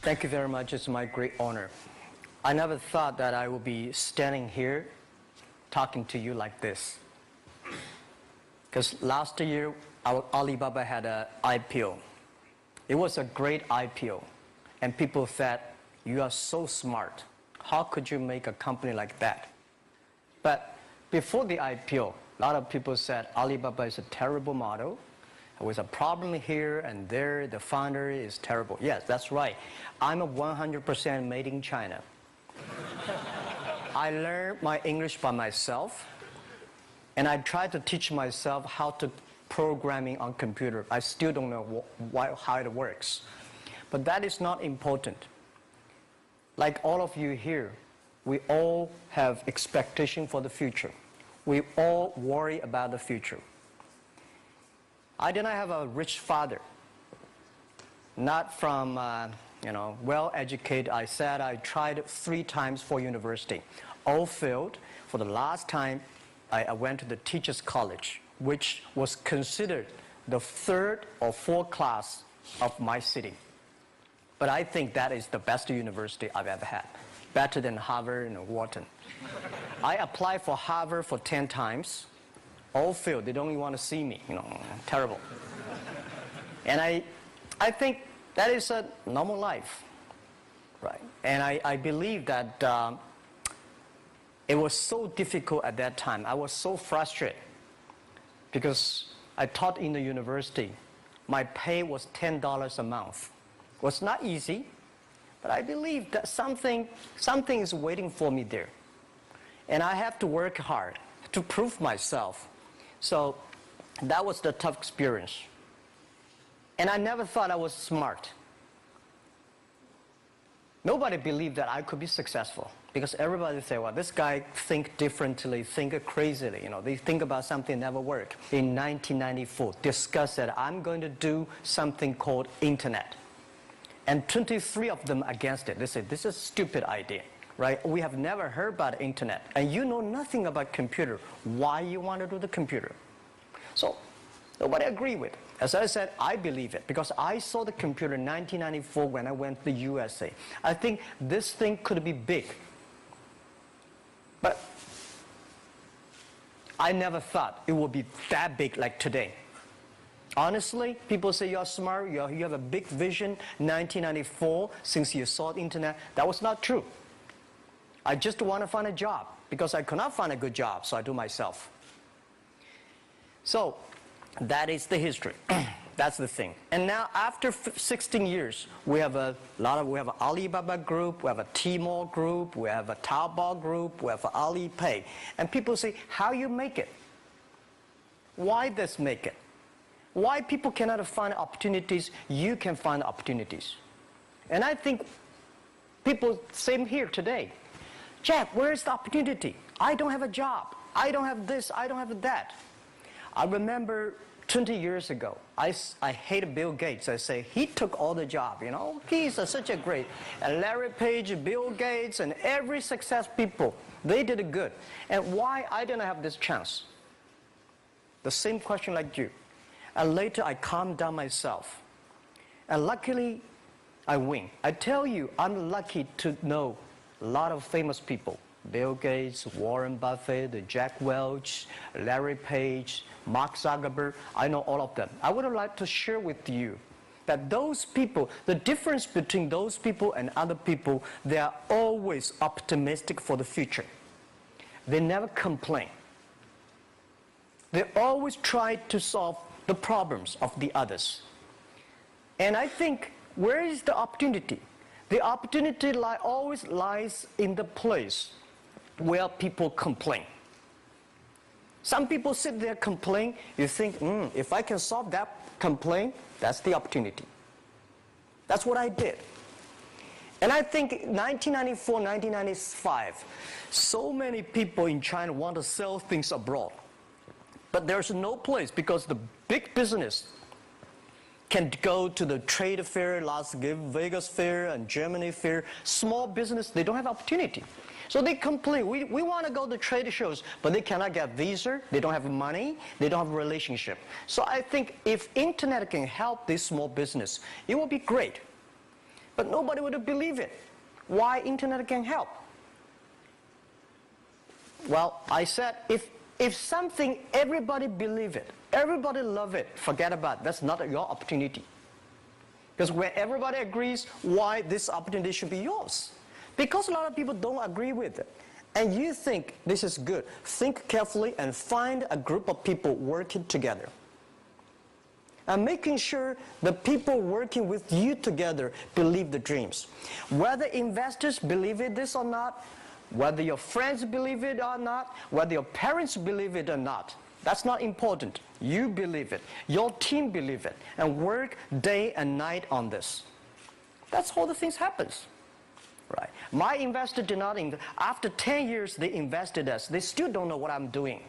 Thank you very much. It's my great honor. I never thought that I would be standing here talking to you like this. Because last year, our Alibaba had an IPO. It was a great IPO. And people said, you are so smart. How could you make a company like that? But before the IPO, a lot of people said Alibaba is a terrible model. There was a problem here and there. The founder is terrible. Yes, that's right. I'm a 100% made in China. I learned my English by myself. And I tried to teach myself how to programming on computer. I still don't know how it works. But that is not important. Like all of you here, we all have expectation for the future. We all worry about the future. I did not have a rich father. Not from, well-educated. I said I tried 3 times for university. All failed. For the last time, I went to the teacher's college, which was considered the 3rd or 4th class of my city. But I think that is the best university I've ever had. Better than Harvard and Wharton. I applied for Harvard for 10 times. All failed. They don't even want to see me. Terrible. And I think that is a normal life. Right? And I believe that it was so difficult at that time. I was so frustrated because I taught in the university. My pay was $10 a month. It was not easy, but I believe that something is waiting for me there. And I have to work hard to prove myself. So that was the tough experience. And I never thought I was smart. Nobody believed that I could be successful because everybody say, well, this guy think differently, think crazily. They think about something never work. In 1994, discussed that I'm going to do something called internet. And 23 of them against it. They said, this is a stupid idea, right? We have never heard about internet. And you know nothing about computer. Why you want to do the computer? So nobody agreed with it. As I said, I believe it because I saw the computer in 1994 when I went to the USA. I think this thing could be big. But I never thought it would be that big like today. Honestly, people say you're smart, you have a big vision. 1994, since you saw the internet, that was not true. I just want to find a job because I could not find a good job, so I do myself. So that is the history. That's the thing. And now after 16 years, we have we have an Alibaba group, we have a Tmall group, we have a Taobao group, we have an Alipay. And people say, how you make it? Why this make it? Why people cannot find opportunities, you can find opportunities. And I think people, same here today. Jack, where is the opportunity? I don't have a job. I don't have this, I don't have that. I remember 20 years ago, I hated Bill Gates. I say, he took all the job, He's such a great. And Larry Page, Bill Gates, and every success people, they did it good. And why I didn't have this chance? The same question like you. And later I calmed down myself. And luckily, I win. I tell you, I'm lucky to know a lot of famous people. Bill Gates, Warren Buffett, Jack Welch, Larry Page, Mark Zuckerberg. I know all of them. I would like to share with you that those people, the difference between those people and other people, they are always optimistic for the future. They never complain. They always try to solve the problems of the others. And I think, where is the opportunity? The opportunity always lies in the place where people complain. Some people sit there complain, you think, if I can solve that complaint, that's the opportunity. That's what I did. And I think 1994, 1995, so many people in China want to sell things abroad. But there's no place because the big business can go to the trade fair, Las Vegas fair and Germany fair. Small business, they don't have opportunity. So they complain, we want to go to trade shows, but they cannot get visa, they don't have money, they don't have a relationship. So I think if internet can help this small business, it will be great. but nobody would believe it. Why internet can help? Well, I said, if something, everybody believe it, everybody love it, forget about it. That's not your opportunity. Because when everybody agrees, why this opportunity should be yours? Because a lot of people don't agree with it. And you think this is good. Think carefully and find a group of people working together. And making sure the people working with you together believe the dreams. Whether investors believe it this or not, whether your friends believe it or not, whether your parents believe it or not, that's not important. You believe it. Your team believe it. And work day and night on this. That's how the things happens. Right. My investor did not invest. After 10 years, they invested us. They still don't know what I'm doing.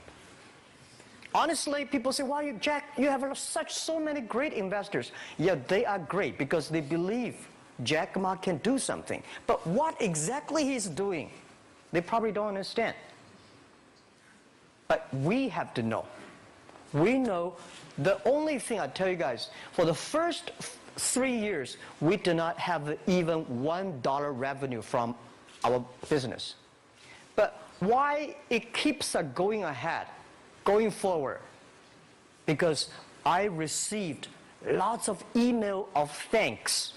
Honestly, people say, "Why, Jack, you have so many great investors." Yeah, they are great because they believe Jack Ma can do something. But what exactly he's doing, they probably don't understand. But we have to know. We know the only thing I tell you guys, for the first 3 years, we do not have even $1 revenue from our business. But why it keeps us going ahead, going forward? Because I received lots of email of thanks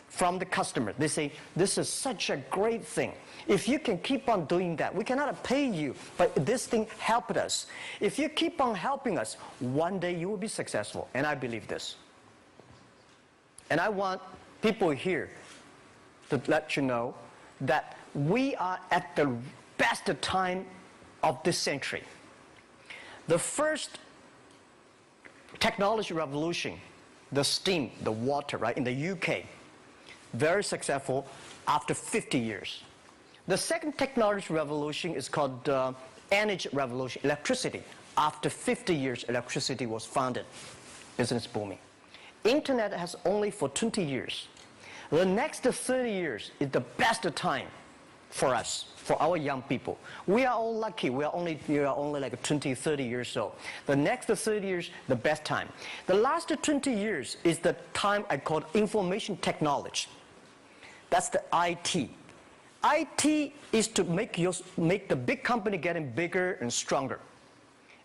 from the customer. They say, "This is such a great thing. If you can keep on doing that, we cannot pay you, but this thing helped us. If you keep on helping us, one day you will be successful." And I believe this. And I want people here to let you know that we are at the best time of this century. The first technology revolution, the steam, the water, right, in the UK, very successful after 50 years. The second technology revolution is called energy revolution, electricity. After 50 years, electricity was founded, business booming. Internet has only for 20 years. The next 30 years is the best time for us, for our young people. We are all lucky. We are only like 20, 30 years old. The next 30 years, the best time. The last 20 years is the time I call information technology. That's the IT. IT is to make the big company getting bigger and stronger.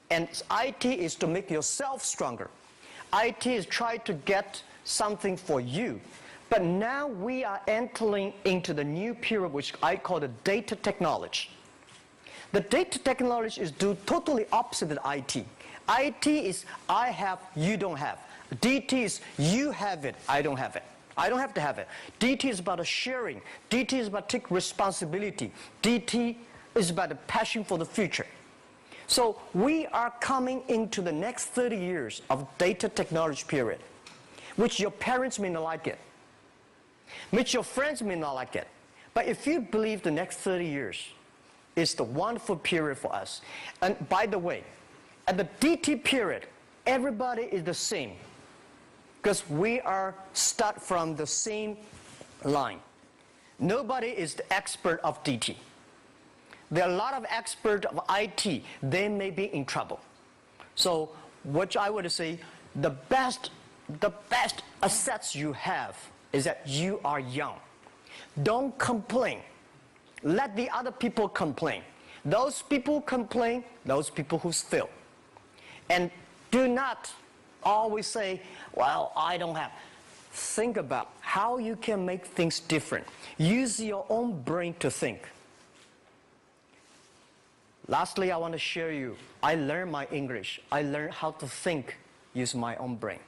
And IT is to make yourself stronger. IT is trying to get something for you. But now we are entering into the new period, which I call the data technology. The data technology is totally opposite of IT. IT is I have, you don't have. DT is you have it, I don't have it. I don't have to have it. DT is about sharing. DT is about taking responsibility. DT is about the passion for the future. So we are coming into the next 30 years of data technology period, which your parents may not like it, which your friends may not like it. But if you believe the next 30 years is the wonderful period for us. And by the way, at the DT period, everybody is the same because we are start from the same line. Nobody is the expert of DT. There are a lot of experts of IT. They may be in trouble. So what I would say, the best assets you have is that you are young. Don't complain. Let the other people complain. Those people complain, those people who fail. And do not always say, "Well, I don't have." Think about how you can make things different. Use your own brain to think. Lastly, I want to share you, I learned my English. I learned how to think using my own brain.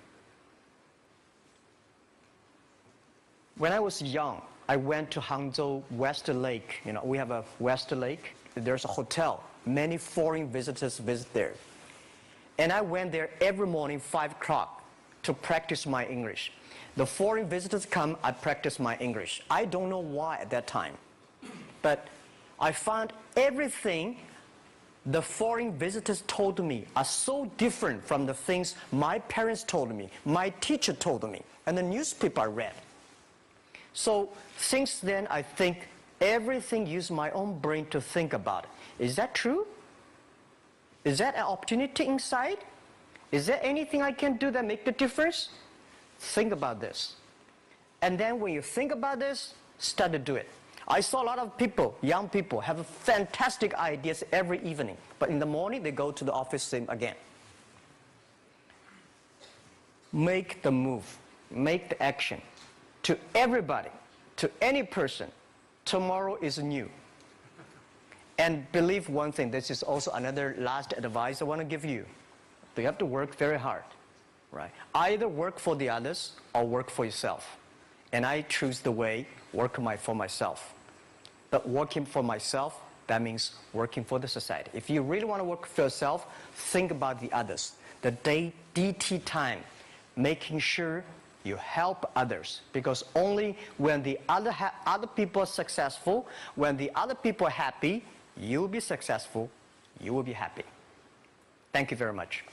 When I was young, I went to Hangzhou West Lake. You know, we have a West Lake. There's a hotel. Many foreign visitors visit there. And I went there every morning, 5 o'clock, to practice my English. The foreign visitors come, I practice my English. I don't know why at that time. But I found everything the foreign visitors told me are so different from the things my parents told me, my teacher told me, and the newspaper I read. So since then, I think everything use my own brain to think about it. Is that true? Is that an opportunity inside? Is there anything I can do that make the difference? Think about this. And then when you think about this, start to do it. I saw a lot of people, young people, have fantastic ideas every evening. But in the morning, they go to the office same again. Make the move. Make the action. To everybody, to any person, tomorrow is new. And believe one thing, this is also another last advice I want to give you. You have to work very hard, right? Either work for the others or work for yourself. And I choose the way, work for myself. But working for myself, that means working for the society. If you really want to work for yourself, think about the others. The DT time, making sure you help others. Because only when the other people are successful, when the other people are happy, you will be successful, you will be happy. Thank you very much.